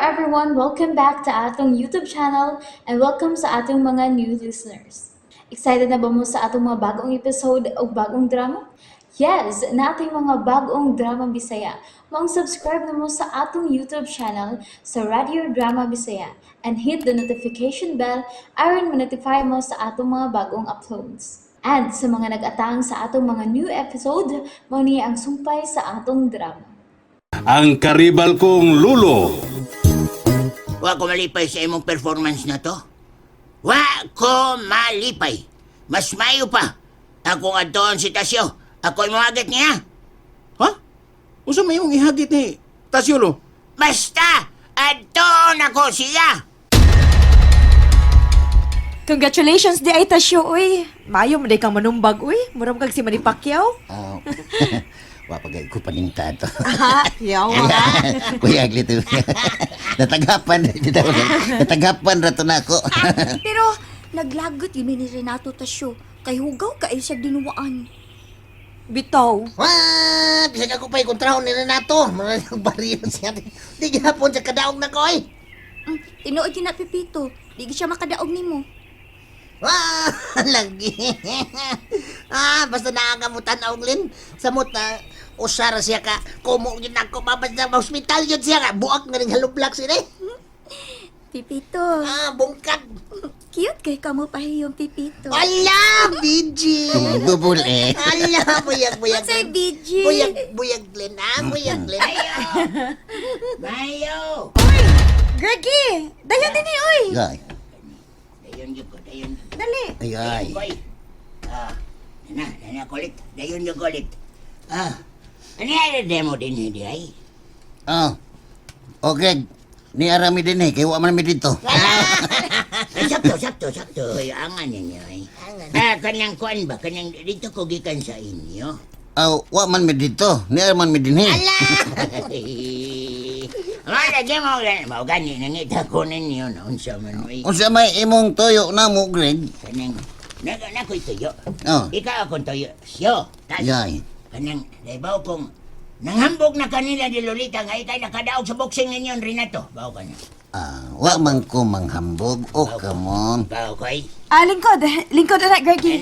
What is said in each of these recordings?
everyone, welcome back to atong YouTube channel and welcome sa atong mga new listeners. Excited na ba mo sa atong mga bagong episode o bagong drama? Yes, na ating mga bagong drama Bisaya. Subscribe na mo sa atong YouTube channel sa Radio Drama Bisaya and hit the notification bell aron ma-notify mo sa atong mga bagong uploads. And sa mga nag-atang sa atong mga new episode, mo niya ang sumpay sa atong drama. Ang karibal kong lulo. Wa ko malipay sa imong performance na to. Wa ko malipay. Mas mayo pa. Ako nga doon si Tasyo. Ako yung agad niya. Ha? Usa may imong ihagit ni Tasyolo? Basta, adon ako siya. Congratulations di ay Tasyo, uy. Mayo mo kang manumbag, uy. Muram kag si Manny Pacquiao. Wapagay ko paninta to. Aha, yawa. Kuya Aglito. Natagapan rato na ako. Pero naglagot yun ni Renato Tasyo. Kay hugaw ka siya dinuwaan. Bitaw. What? Bisa ako pa'y kontrahon ni Renato. Maraming bariyo siya. Di gihapon sa kadaog na ko eh. Tinuod yun na Pipito. Di siya makadaog ni mo. Lagi. Basta nakakamutan na Lin. Samot na usara siya ka. Kumo yun ako. Basta na hospital yun siya ka. Buak nga rin halublak siya eh. Pipito. Bungkag. Cute kay kamo pahiyong Pipito. Ala, BG. Dubol eh. Ala, buyag. Say BG. Buyag Glenn. Buyag Glenn. Mayo. Greggy! Dayo din ni, uy! Ay. Dayon yung ko. Dali. Ay. Nana kulit. Dayon yung kulit. Ano yung demo din hindi ay? Okay. Ni arami din kaya wa man mi dito. Sakto. Angan ninyo ay. Kanyang kuan ba? Kanyang dito ko gikan sa inyo. Wa man mi dito. Ni arami mi din Ala! Lagi mo gani nangita ko ninyo na unsa man ay. Unsa may imong toyo na mo, Greg? Kanyang nakoy tuyo. Oh. Ikaw akong tuyo. Siyo. Yay. Kanyang naibaw kong nanghambog na kanila ni Lolita nga ikay nakadaog sa boxing ninyo, Renato. Baw ka na. Wa man ko manghambog. Come on. Baw ko ay. Lingkod. Lingkod na, Greggy.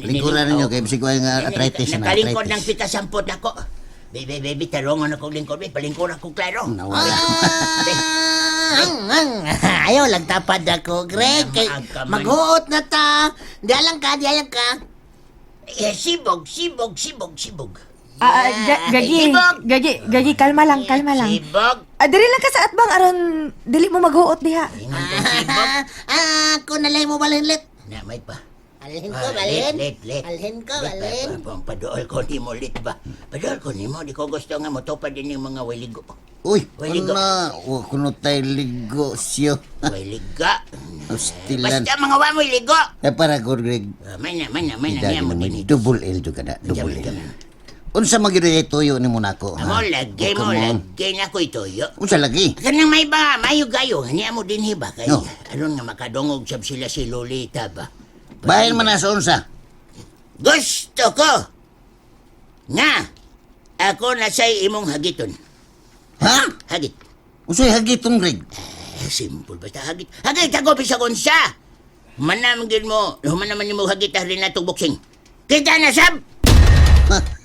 Lingkuran ninyo kay bisig wa nga arthritis na Nakalingkod ng arthritis. pitasampot ako. Baby, tarongan ako lingkod. Palingkod ako, klaro. Nawala. Ayaw lang tapad ako, Greg. Maghuot na ta. Dialang ka. Sibog. Greggy, kalma lang. Sibog. Dili lang ka sa atbang aron dili mo maghuot diha. Ingon kong sibog. Ako nalay mo balinlit. Na, may pa. Alhin ko, balin. Lit. Alhin ko, balin. Padool ko ni mo, lit ba? Padool ko ni mo, di ko gusto nga matupad din yung mga waligo. Uy, Waligo. wa kuno tay ligo siyo. Waliga. Hostilan. Basta mga wamoy ligo. Para ko, Greg. May na, niya Idagi mo naman, din ito. double L juga na, double L. Unsa magiray toyo ni mo nako? Mo lagi na ko itoyo. Unsa lagi? Kanang may ba, mayo gayo, niya mo din hiba. Kay, No. aron nga makadungog sab sila si Lolita ba? Bahin man na sa unsa. Gusto ko nga ako na sa'y imong hagiton. Ha? Hagit. Unsay hagitong, Greg? Simple basta hagit. Hagit ako bisa konsa. Manamgin mo, naman mo hagit rin na itong boxing. Kita na sab!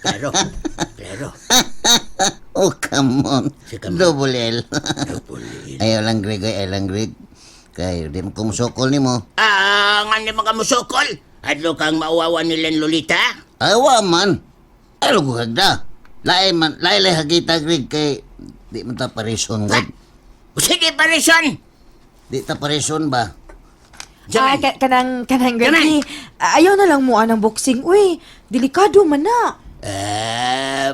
Klaro. Come on. Sige, man. Double L. Double L. Ayaw lang, Greg. Kaya di mo kumusokol ni mo. Nga naman ka musokol. Adlo kang mauwawa nilang Lolita. Ayaw man. Ayaw ko hagda. Lay hagita, Greg, kay di mo ta parison, Greg. Sige, parison. Di ta parison ba? Diyan. Kanang Greggy. Ayaw na lang mo anang boxing. Uy, delikado man na.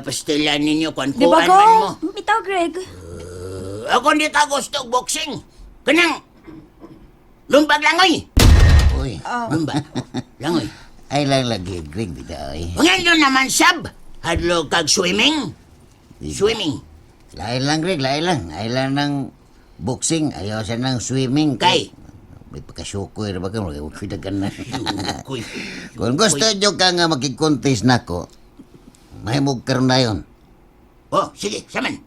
Pastilan ninyo kung Di ba, kuhaan man mo. Bitaw Greg. Ako hindi ka gusto boxing. Kanang lumbag langoy. Uy. Lumbag. Langoy. Ay lang lagi, Greg, di da ay. Ngayon naman sab. Hadlo kag swimming. Swimming. Lain lang, Greg, lain lang. Ay lang ng boxing. Ayaw siya ng swimming. Kay? May pagkasukoy na ba ka? Magpidagan na. Kuy. Kung gusto nyo ka nga makikontest na ko, mahimog karon na yun. Oh, sige, saman.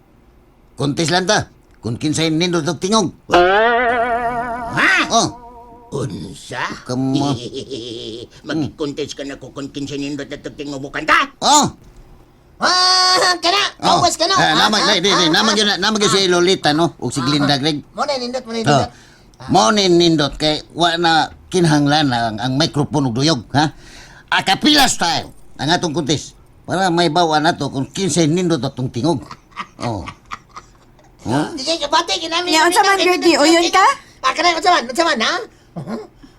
Contest lang ta. kung kinsay nindot og tingog. Ha? Oh, Unsa? Kamo. Mag-contest ka na ko kung kinsa nindot at tingog mo kanta? oh. Kana, Oh. awas ka na. Namag yun si Lolita, no? O si Glinda, Greg. Mo na nindot, mo na Oh. nindot. Mo nindot kay wa na kinahanglan ang microphone ug duyog, ha? Acapella style ang atong contest. Para may bawa na to kung kinsay nindot atong tingog. Oh. Sige, kabate, kinami. Nya, unsa man, Greggy? Uyon ka? Kana, unsa man, ha?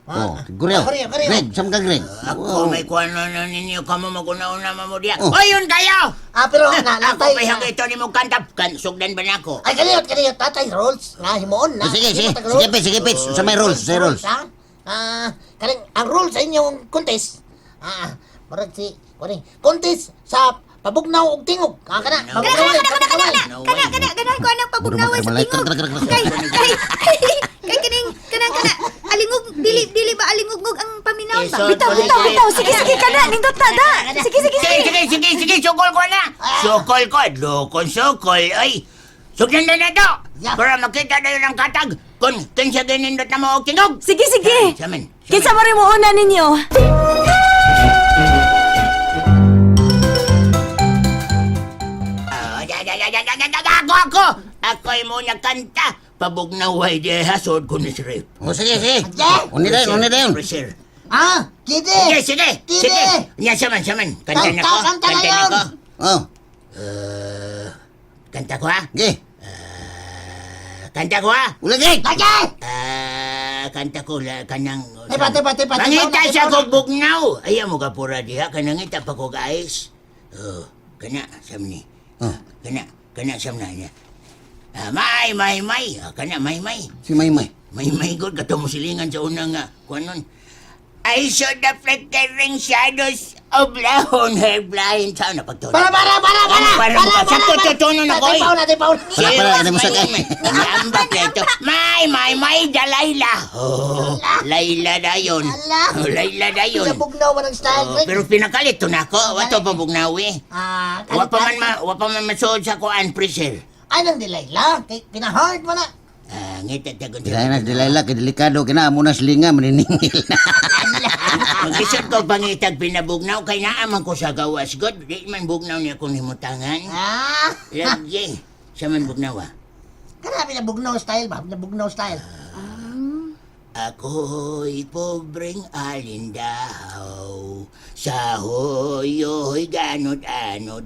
Oh, Gureo. Gureo. Greg, sam ka Greg. Ako may kuwan na ninyo ka mo maguna-una mamudiya. Oh. O yun kayo! Pero, Ako natay. pa yung ito ni mo kanta. Sugdan ba na ako? Ay, kaniyot, tatay, rules. Himoon na. Sige, Pits. Sa may rules, sa rules. Ha? Kaling, ang rules sa inyong contest. Marag si, contest sa pabugnaw og tingog. Kana, pabugnaw. Kana ko anang pabugnawan sa tingog. Kay kining kana alingog dili ba alingog ang paminaw ba? Isod Bitaw, ko bitaw, na- bitaw. Sige, kana. Nindot na, da. Sige. Sige, sukol ko na. Sukol ko, lokon sukol. Ay, sugdan na to. Yeah. Para makita na yun ang katag. Kung kinsa ginindot na mo og tingog. Sige. Saman. Kinsa mo rin mo una ninyo? Ako'y mo kanta. Pabugnaway di hasod ko ni Srip. Oh, sige. Uni dayon. Sir. Kide. Sige. Sige. Nya, saman. Kanta na ko. Kanta na Kanta na yun. ko. Oh, Kanta ko ha? ge. Kanta ko ha? Ulagay. Kanta ko la kanang Pati. Mangita siya ko bugnaw. Ayaw mo ka pura diha kanang ita pa ko guys. Oh, kana samni. Oh. Kana samna niya. May. Kana may. Si Maymay. May god kato mo silingan sa unang kuanon. I saw the flickering shadows of lahon her blind town na pagtunan. Para. Sakto tutunan ako eh. Natay pauna. Para, ano mo sa kay? Ambak nito. May, Layla. Oh, Layla dayon. Ala. Oh, Layla dayon. Bugnaw man ang style, Oh, Greg. pero pinakalit to na ako. Wato pa bugnawi. Wa pa man masuod sa kuan preser. Ay, nang Delilah. Kay pinahard mo na. Ngita tagon Delilah, kay delikado. Kina mo na silinga, maniningil na. Mag-isip ko pangitag pinabugnaw kay naaman ko sa gawas god. Di man bugnaw niya kung himutangan. Lagi. Sa man bugnaw Kana pinabugnaw style ba? Pinabugnaw style. Ako'y pobreng alindaw. Sa hoyo'y ganod-anod.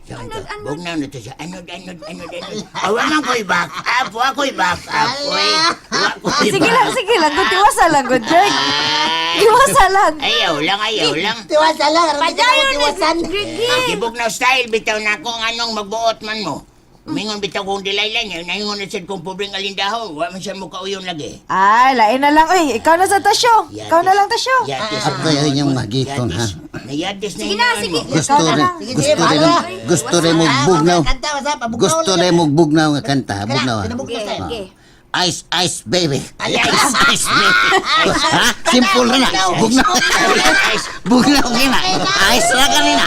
Saan to? Bugnaw na to siya. Anod. Awaman ko'y back up. Ako'y back up. Sige lang. Tiwasa lang, good, Greg. Tiwasa lang. Ayaw lang. Tiwasa lang. Padayon ni tiwasan. Ang kibugnaw style, bitaw na kung anong magbuot man mo. Mingon bitaw kong Delilah niya. Nahingon na siya kong pobreng alindaw. Wa man siya mo kauyon lagi. Ay, lain na lang. Uy, ikaw na sa tasyo. Ikaw na lang tasyo. Yatis. Ako yung magiton, ha? Nayatis na Sige na, sige. Gusto rin mo bugnaw. Kanta, basta pabugnaw. Gusto rin mo bugnaw nga kanta. Bugnaw, ha? Pinabugnaw style. Okay. Ice, baby. Ice, baby. Ha? Simple na. Bugnaw. Bugnaw kina. Ice na kanina.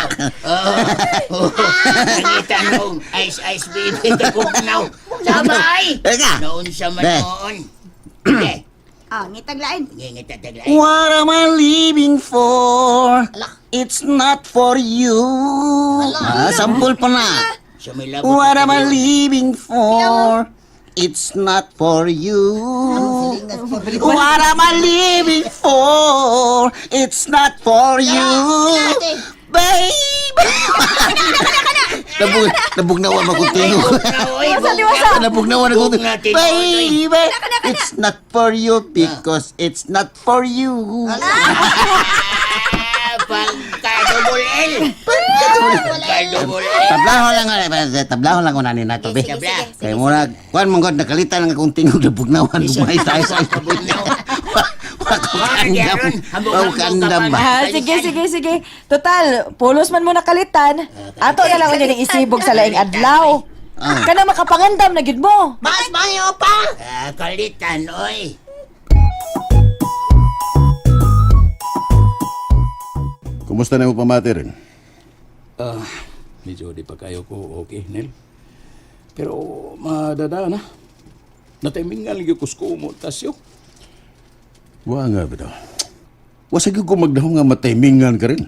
Nakita nung ice baby ka bugnaw. Sabay! Teka. Noon sa Be. manoon. Sige. Ngitaglain. Ngingita-taglain. What am I living for? It's not for you. Sampul pa na. Sa may labot. What am I living for? It's not for you. What am I living for? It's not for you. Baby! Nabugnawan mo kung tingog. Nabugnawan ako. Baby! It's not for you because it's not for you. Pagka-double L. Pagka-double L. Tablahon lang ko na ni nato, be. Tabla. Kaya muna, kuhan mong god, nakalitan lang akong tingog na bugnawan. Bumay tayo sa Pabugnaw. Kandam ba? Sige. Total, pulos man mo nakalitan. Ato na lang unya ng isibog sa laing adlaw. Kana makapangandam na gid mo. Mas mayo pa. Kalitan, oy. Kumusta na mo pamati rin? Medyo di pa kayo ko okay, Nel. Pero madada na. Natimingal yung kusko mo, Tasyo. Wa nga bitaw. Wasag ko magdahong nga matimingan ka rin.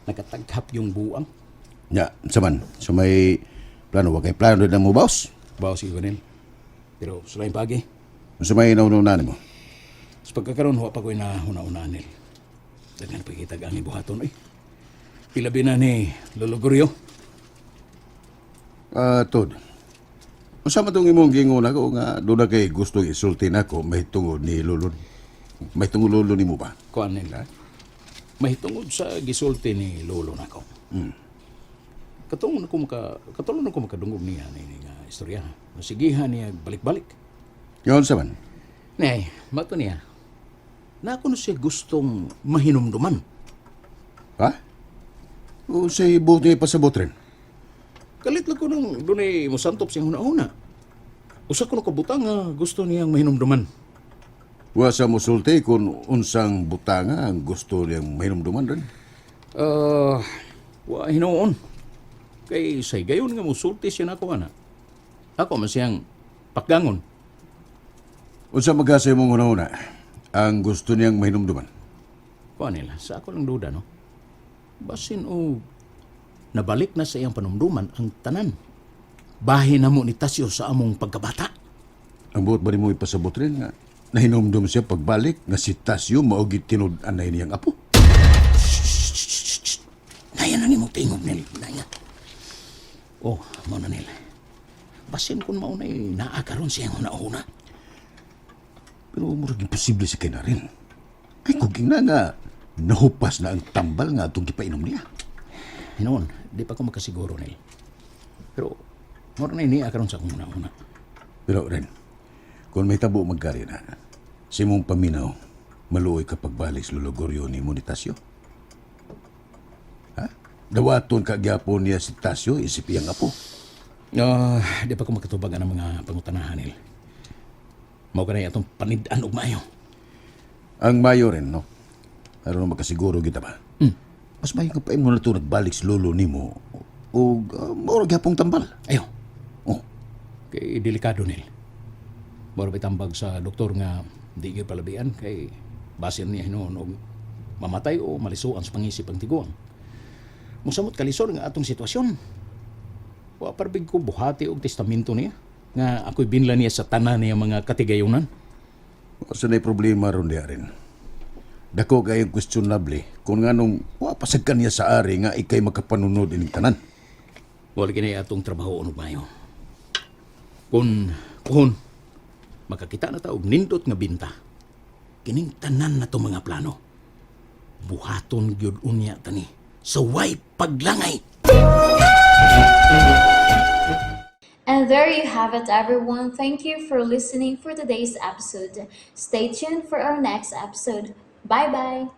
Nakataghap yung buang. Nya, saman, so may plano, wa kay plano rin mo, boss? Bawa si Ivanel. Pero sa lain pagi, So may naununan mo. sa pagkakaroon, huwa pa ko'y na una-unanil. Dagan pagkitag ang ibuhaton eh. Pilabi na ni Lolo Goryo. Tod. Usama itong imong gingon ako nga doon na kay gusto isultin ako may tungod ni Lulun. May tungod Lolo ni mo ba? Kuan nila. Mahitungod sa gisulti ni Lolo nako. Katulong ako makadungog niya ni nga istorya. Masigihan niya balik-balik. Yun saman. Nay, mato niya. Na ako na siya gustong mahinumduman. Ha? O say buti pasabot rin. Kalit lang ko nung doon ay musantop siyang una-una. Usa ko na kabutang nga gusto niyang mahinumduman. Wa sa musulti kung unsang butanga ang gusto niyang mahinumduman rin. Wa hinoon. Kay say gayon nga musulti siya na ako ana. Ako man siyang pakgangon. Unsa magkasay mong una-una ang gusto niyang mahinumduman. Kuha nila, sa ako lang duda, no? Basin o nabalik na sa iyang panumduman ang tanan. Bahin na mo ni Tasyo sa among pagkabata. Ang buot ba ni mo ipasabot rin nga nahinumdum siya pagbalik nga si Tasyo maugit tinud-an na niyang apo. Naya na ni mo tingog nil. Naya. Oh, mo na nila. Basin kung maunay naakaroon siyang una-una. Pero murag imposible si kay na rin. Ay kuging na nga nahupas na ang tambal nga itong gipainom niya. Hinoon, di pa ko makasiguro nil. Pero, mo na niakaroon sa akong una-una. Pero rin, kung may tabo magkari na, si mong paminaw, maluoy kapag balik sa lulugoryo ni Tasyo. Ha? Dawaton kagyapon niya si Tasyo, isip iyang apo. Di pa ko makatubagan ng mga pangutanahan nil. Mao ka na itong panidaan og maayo. Ang mayo rin, no? Aron na makasiguro kita ba? Mas mayo ka pa mo na ito nagbalik si lolo ni mo o maurag yapong tambal. Ayo, Oh, kay delikado nil. Moro tambag sa doktor nga di gyud palabian kay basin niya hinoon og mamatay o malisuan sa pangisip ang tiguang. Musamot kalisod nga atong sitwasyon. Wa parbig ko buhati og testamento niya nga ako'y binla niya sa tanan niya mga katigayunan. sa na'y problema ron diya rin. Dako kayong questionable kung nga nung wapasagkan niya sa ari nga ikay makapanunod ining tanan. Wala kinay atong trabaho og mayo. Kung makakita na ta og nindot nga binta. Kining tanan na to mga plano. Buhaton gyud unya tani sa way paglangay. And there you have it, everyone. Thank you for listening for today's episode. Stay tuned for our next episode. Bye bye.